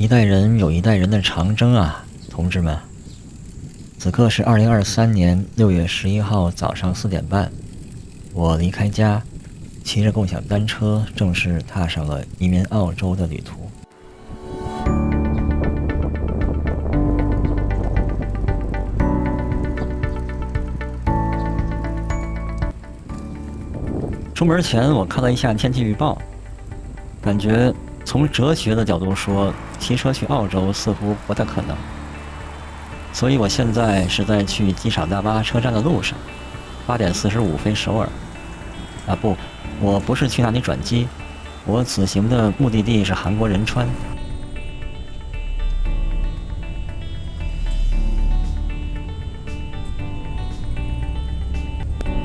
一代人有一代人的长征啊，同志们！此刻是2023年6月11号早上4点半，我离开家，骑着共享单车，正式踏上了移民澳洲的旅途。出门前我看了一下天气预报，感觉从哲学的角度说，骑车去澳洲似乎不太可能。所以我现在是在去机场大巴车站的路上，8点45飞首尔。不，我不是去那里转机，我此行的目的地是韩国仁川。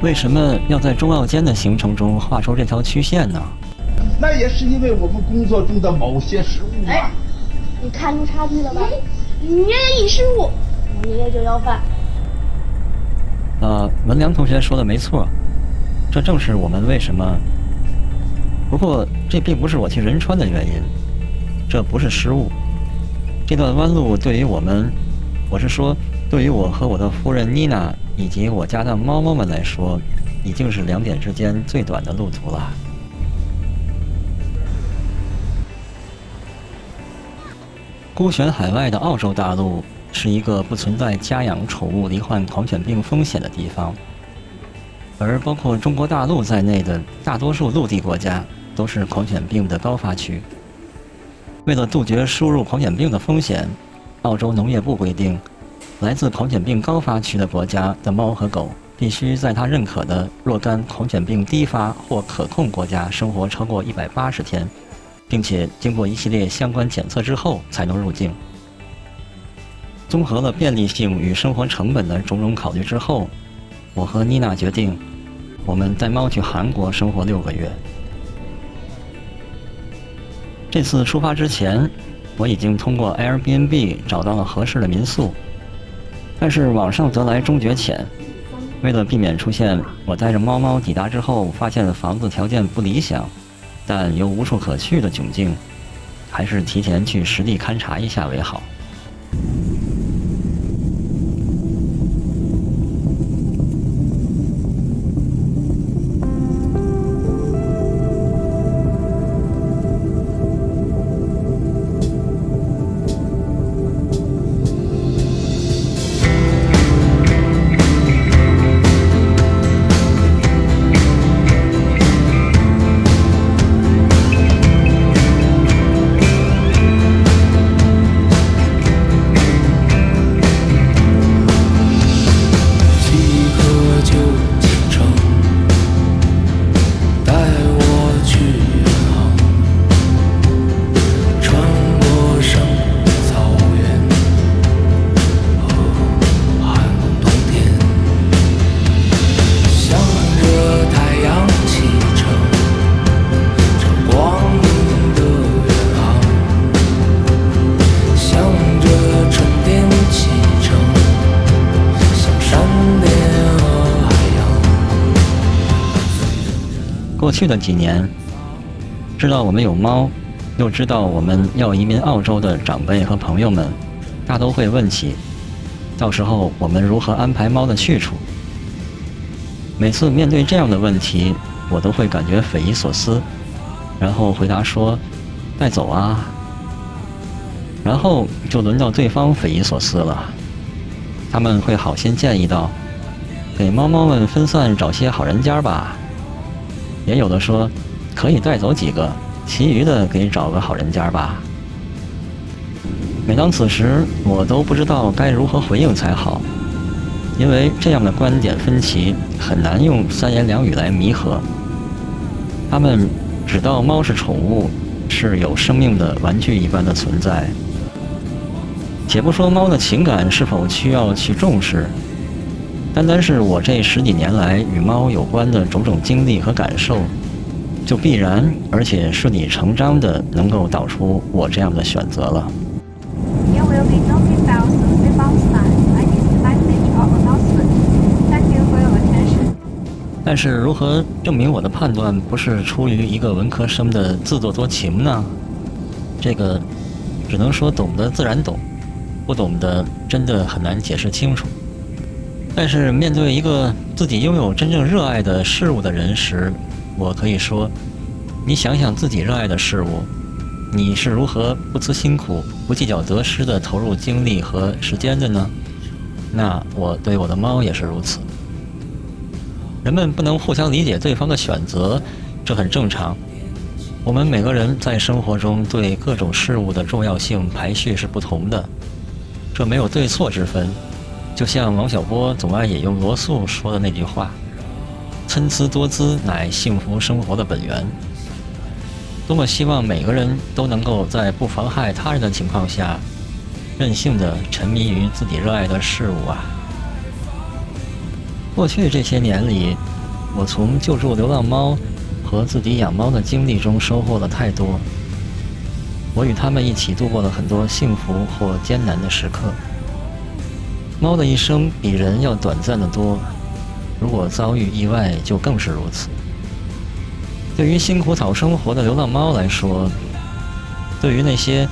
为什么要在中澳间的行程中画出这条曲线呢？那也是因为我们工作中的某些失误嘛。哎，你看出差距了吧？你爷爷一失误，我爷爷就要饭。文良同学说的没错，这正是我们为什么。不过这并不是我去仁川的原因，这不是失误。这段弯路对于我们，我是说，对于我和我的夫人妮娜以及我家的猫猫们来说，已经是2点之间最短的路途了。孤悬海外的澳洲大陆是一个不存在家养宠物罹患狂犬病风险的地方，而包括中国大陆在内的大多数陆地国家都是狂犬病的高发区。为了杜绝输入狂犬病的风险，澳洲农业部规定，来自狂犬病高发区的国家的猫和狗必须在他认可的若干狂犬病低发或可控国家生活超过180天，并且经过一系列相关检测之后才能入境。综合了便利性与生活成本的种种考虑之后，我和妮娜决定，我们带猫去韩国生活6个月。这次出发之前，我已经通过 Airbnb 找到了合适的民宿，但是网上得来终觉浅。为了避免出现我带着猫猫抵达之后发现房子条件不理想，但又无处可去的窘境，还是提前去实地勘察一下为好。过去的几年，知道我们有猫，又知道我们要移民澳洲的长辈和朋友们，大都会问起，到时候我们如何安排猫的去处。每次面对这样的问题，我都会感觉匪夷所思，然后回答说，带走啊。然后就轮到对方匪夷所思了，他们会好心建议道，给猫猫们分散找些好人家吧。也有的说，可以带走几个，其余的给找个好人家吧。每当此时，我都不知道该如何回应才好，因为这样的观点分歧很难用3言2语来弥合。他们只道猫是宠物，是有生命的玩具一般的存在。且不说猫的情感是否需要去重视，单单是我这10几年来与猫有关的种种经历和感受，就必然而且顺理成章地能够导出我这样的选择了。但是如何证明我的判断不是出于一个文科生的自作多情呢？这个只能说懂得自然懂，不懂的真的很难解释清楚。但是面对一个自己拥有真正热爱的事物的人时，我可以说，你想想自己热爱的事物，你是如何不辞辛苦、不计较得失地投入精力和时间的呢？那我对我的猫也是如此。人们不能互相理解对方的选择，这很正常。我们每个人在生活中对各种事物的重要性排序是不同的，这没有对错之分。就像王小波总爱引用罗素说的那句话：“参差多姿乃幸福生活的本源。”多么希望每个人都能够在不妨害他人的情况下，任性地沉迷于自己热爱的事物啊！过去这些年里，我从救助流浪猫和自己养猫的经历中收获了太多。我与它们一起度过了很多幸福或艰难的时刻。猫的一生比人要短暂得多，如果遭遇意外就更是如此。对于辛苦讨生活的流浪猫来说，对于那些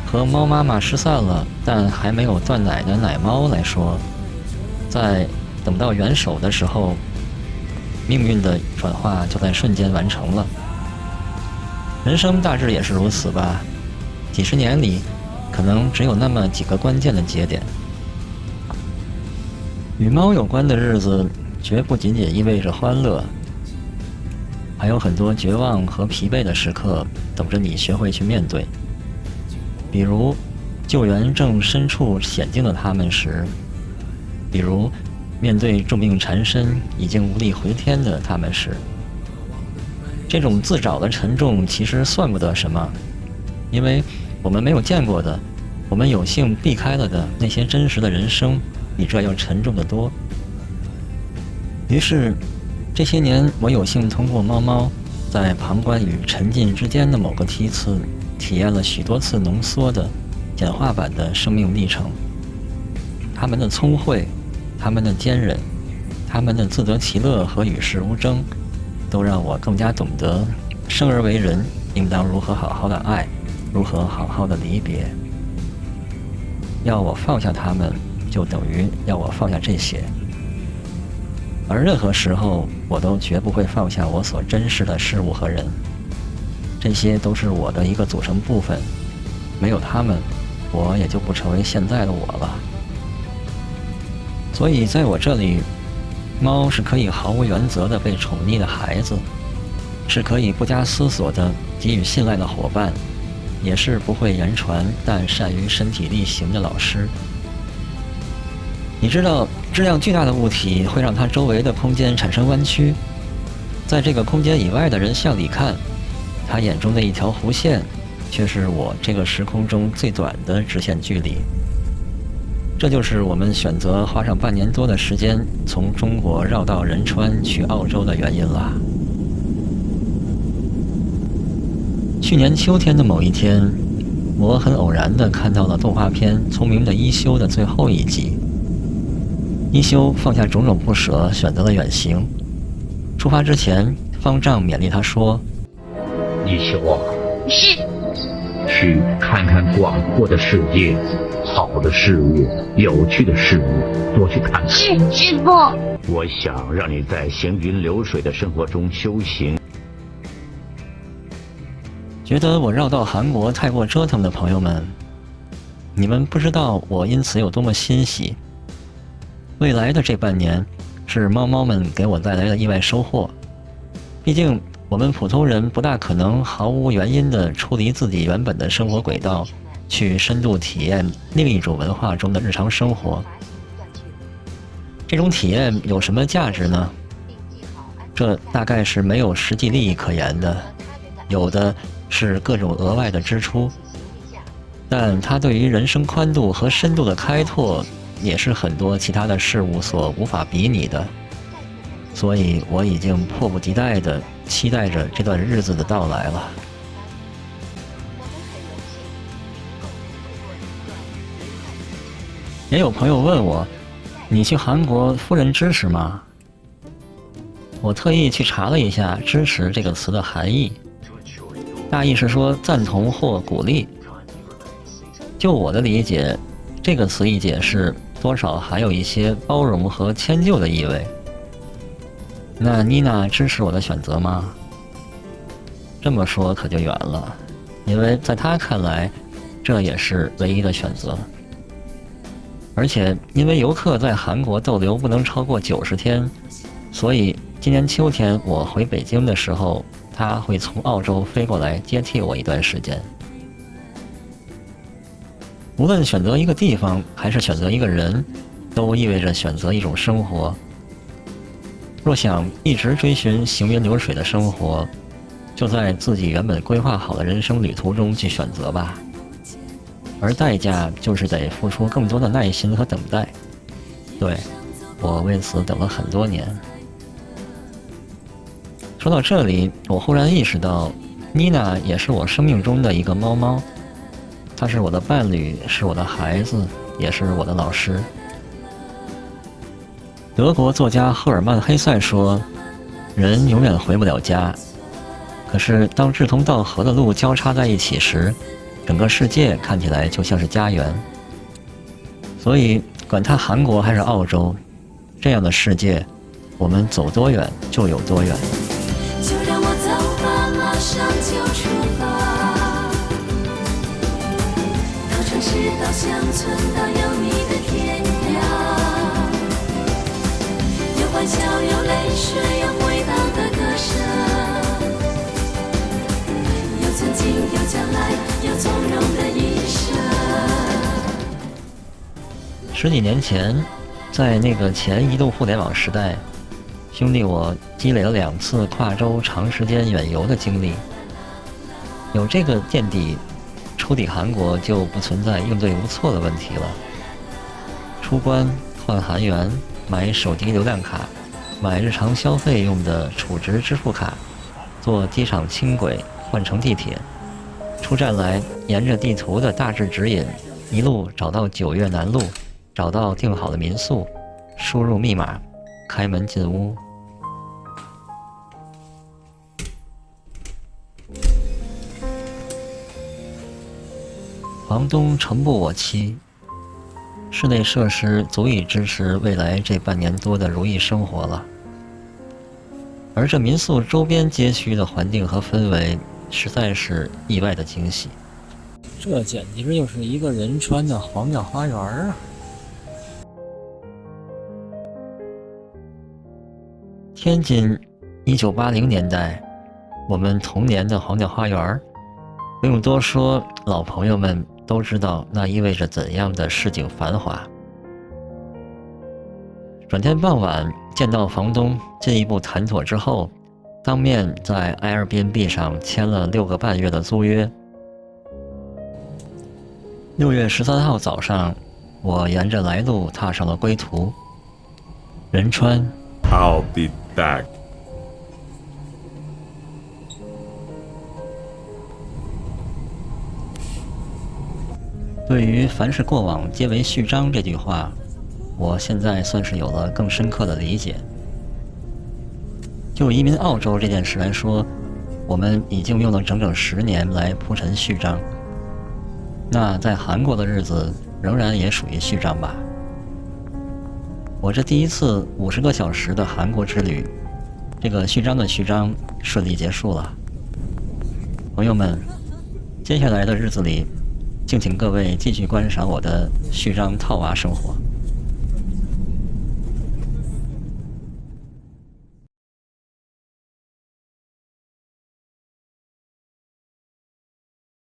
和猫妈妈失散了但还没有断奶的奶猫来说，在等到援手的时候，命运的转化就在瞬间完成了。人生大致也是如此吧，几十年里，可能只有那么几个关键的节点。与猫有关的日子，绝不仅仅意味着欢乐，还有很多绝望和疲惫的时刻等着你学会去面对。比如，救援正身处险境的他们时，比如面对重病缠身、已经无力回天的他们时，这种自找的沉重其实算不得什么，因为我们没有见过的，我们有幸避开了的那些真实的人生，比这要沉重得多。于是，这些年我有幸通过猫猫，在旁观与沉浸之间的某个梯次，体验了许多次浓缩的、简化版的生命历程。他们的聪慧，他们的坚韧，他们的自得其乐和与世无争，都让我更加懂得生而为人应当如何好好的爱，如何好好的离别。要我放下他们，就等于要我放下这些。而任何时候，我都绝不会放下我所珍视的事物和人，这些都是我的一个组成部分，没有他们，我也就不成为现在的我了。所以在我这里，猫是可以毫无原则地被宠溺的孩子，是可以不加思索地给予信赖的伙伴，也是不会言传但善于身体力行的老师。你知道，质量巨大的物体会让它周围的空间产生弯曲，在这个空间以外的人向里看，他眼中的一条弧线，却是我这个时空中最短的直线距离。这就是我们选择花上半年多的时间，从中国绕道仁川去澳洲的原因了。去年秋天的某一天，我很偶然地看到了动画片《聪明的一休》的最后一集。一休放下种种不舍，选择了远行。出发之前，方丈勉励他说：“一休啊，是，去看看广阔的世界，好的事物、有趣的事物，多去看看。是师父。我想让你在行云流水的生活中修行。”觉得我绕到韩国太过折腾的朋友们，你们不知道我因此有多么欣喜。未来的这半年，是猫猫们给我带来的意外收获。毕竟，我们普通人不大可能毫无原因地出离自己原本的生活轨道，去深度体验另一种文化中的日常生活。这种体验有什么价值呢？这大概是没有实际利益可言的，有的是各种额外的支出。但它对于人生宽度和深度的开拓，也是很多其他的事物所无法比拟的。所以我已经迫不及待地期待着这段日子的到来了。也有朋友问我，你去韩国，夫人支持吗？我特意去查了一下“支持”这个词的含义，大意是说赞同或鼓励。就我的理解，这个词义解释多少还有一些包容和迁就的意味。那妮娜支持我的选择吗？这么说可就远了，因为在她看来，这也是唯一的选择。而且因为游客在韩国逗留不能超过90天，所以今年秋天我回北京的时候，她会从澳洲飞过来接替我一段时间。无论选择一个地方还是选择一个人，都意味着选择一种生活。若想一直追寻行云流水的生活，就在自己原本规划好的人生旅途中去选择吧。而代价就是得付出更多的耐心和等待。对，我为此等了很多年。说到这里，我忽然意识到，妮娜也是我生命中的一个猫猫。她是我的伴侣，是我的孩子，也是我的老师。德国作家赫尔曼·黑塞说，人永远回不了家，可是当志同道合的路交叉在一起时，整个世界看起来就像是家园。所以管它韩国还是澳洲，这样的世界，我们走多远就有多远。就让我走吧，马上就出发，到城市，到乡村，到有你的天涯，有欢笑，有泪水，有回荡的歌声，有曾经，有将来，有从容的一生。10几年前，在那个前移动互联网时代，兄弟我积累了2次跨州长时间远游的经历。有这个垫底，出抵韩国就不存在应对无措的问题了。出关、换韩元、买手机流量卡、买日常消费用的储值支付卡、坐机场轻轨换乘地铁，出站来沿着地图的大致指引，一路找到9月南路，找到订好的民宿，输入密码，开门进屋。房东诚不我欺，室内设施足以支持未来这半年多的如意生活了。而这民宿周边街区的环境和氛围，实在是意外的惊喜。这简直就是一个仁川的皇家花园啊！天津，1980年代，我们童年的皇家花园，不用多说，老朋友们都知道那意味着怎样的市井繁华。转天傍晚见到房东，进一步谈妥之后，当面在 Airbnb 上签了6个半月的租约。6月13号早上，我沿着来路踏上了归途。仁川 I'll be back。对于凡是过往皆为序章这句话，我现在算是有了更深刻的理解。就移民澳洲这件事来说，我们已经用了整整10年来铺陈序章。那在韩国的日子仍然也属于序章吧。我这第一次50个小时的韩国之旅，这个序章的序章顺利结束了。朋友们，接下来的日子里，敬请各位继续观赏我的序章套娃生活。